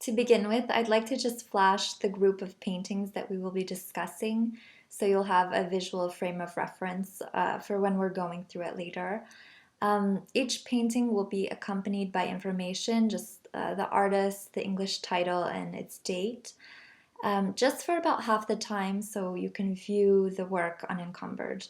To begin with, I'd like to just flash the group of paintings that we will be discussing so you'll have a visual frame of reference for when we're going through it later. Each painting will be accompanied by information, just the artist, the English title, and its date, just for about half the time so you can view the work unencumbered.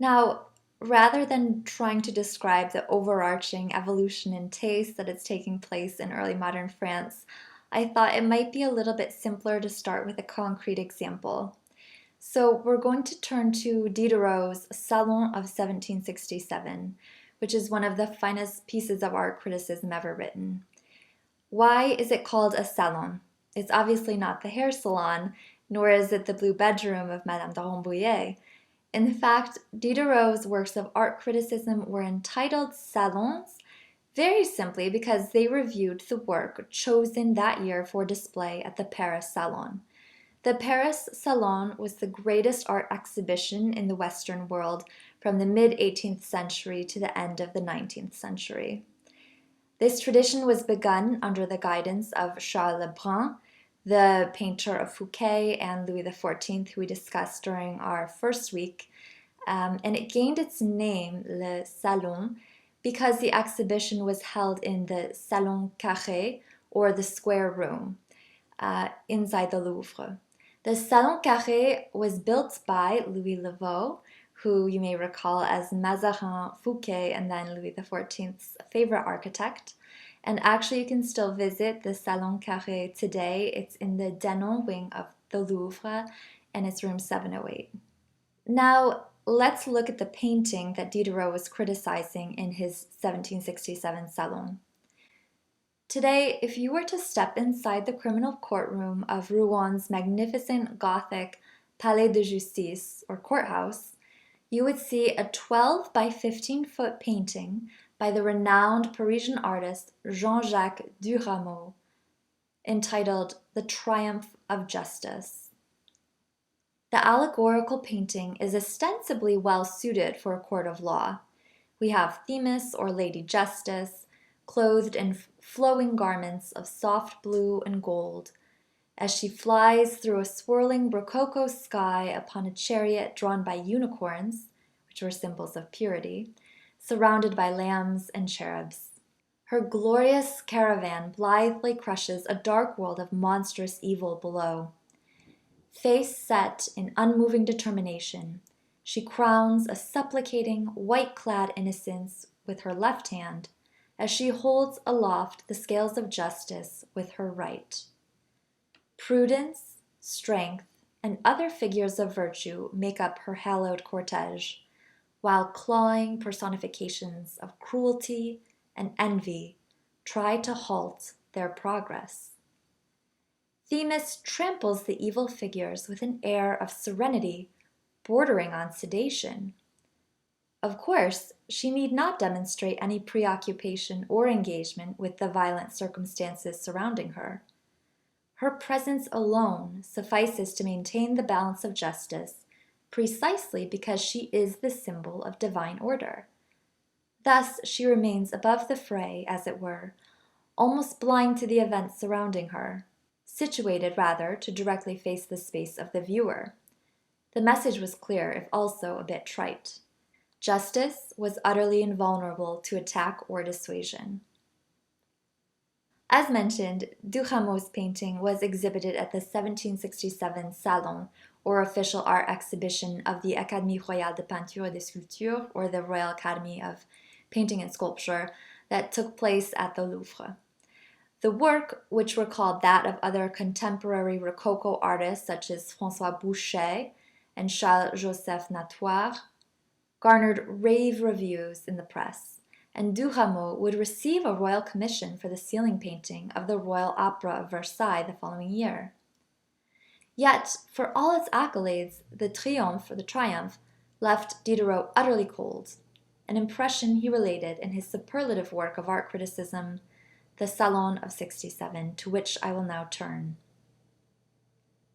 Now, rather than trying to describe the overarching evolution in taste that is taking place in early modern France, I thought it might be a little bit simpler to start with a concrete example. So we're going to turn to Diderot's Salon of 1767, which is one of the finest pieces of art criticism ever written. Why is it called a salon? It's obviously not the hair salon, nor is it the blue bedroom of Madame de Rambouillet. In fact, Diderot's works of art criticism were entitled salons very simply because they reviewed the work chosen that year for display at the Paris Salon. The Paris Salon was the greatest art exhibition in the Western world from the mid-18th century to the end of the 19th century. This tradition was begun under the guidance of Vigée Le Brun, the painter of Fouquet and Louis XIV, who we discussed during our first week, and it gained its name, Le Salon, because the exhibition was held in the Salon Carré, or the square room, inside the Louvre. The Salon Carré was built by Louis Laveau, who you may recall as Mazarin, Fouquet, and then Louis XIV's favorite architect. And actually you can still visit the Salon Carré today. It's in the Denon wing of the Louvre, and it's room 708. Now, let's look at the painting that Diderot was criticizing in his 1767 Salon. Today, if you were to step inside the criminal courtroom of Rouen magnificent Gothic Palais de Justice, or courthouse, you would see a 12 by 15-foot painting by the renowned Parisian artist Jean-Jacques Durameau, entitled The Triumph of Justice. The allegorical painting is ostensibly well suited for a court of law. We have Themis, or Lady Justice, clothed in flowing garments of soft blue and gold, as she flies through a swirling Rococo sky upon a chariot drawn by unicorns, which were symbols of purity, surrounded by lambs and cherubs. Her glorious caravan blithely crushes a dark world of monstrous evil below. Face set in unmoving determination, she crowns a supplicating, white-clad innocence with her left hand, as she holds aloft the scales of justice with her right. Prudence, strength, and other figures of virtue make up her hallowed cortege, while clawing personifications of cruelty and envy try to halt their progress. Themis tramples the evil figures with an air of serenity bordering on sedation. Of course, she need not demonstrate any preoccupation or engagement with the violent circumstances surrounding her. Her presence alone suffices to maintain the balance of justice, precisely because she is the symbol of divine order. Thus she remains above the fray, as it were, almost blind to the events surrounding her, situated rather to directly face the space of the viewer. The message was clear, if also a bit trite. Justice was utterly invulnerable to attack or dissuasion. As mentioned, Durameau's painting was exhibited at the 1767 Salon, or official art exhibition of the Académie Royale de Peinture et de Sculpture, or the Royal Academy of Painting and Sculpture, that took place at the Louvre. The work, which recalled that of other contemporary Rococo artists such as François Boucher and Charles-Joseph Natoire, garnered rave reviews in the press, and Durameau would receive a royal commission for the ceiling painting of the Royal Opera of Versailles the following year. Yet, for all its accolades, the triumph, left Diderot utterly cold, an impression he related in his superlative work of art criticism, the Salon of '67, to which I will now turn.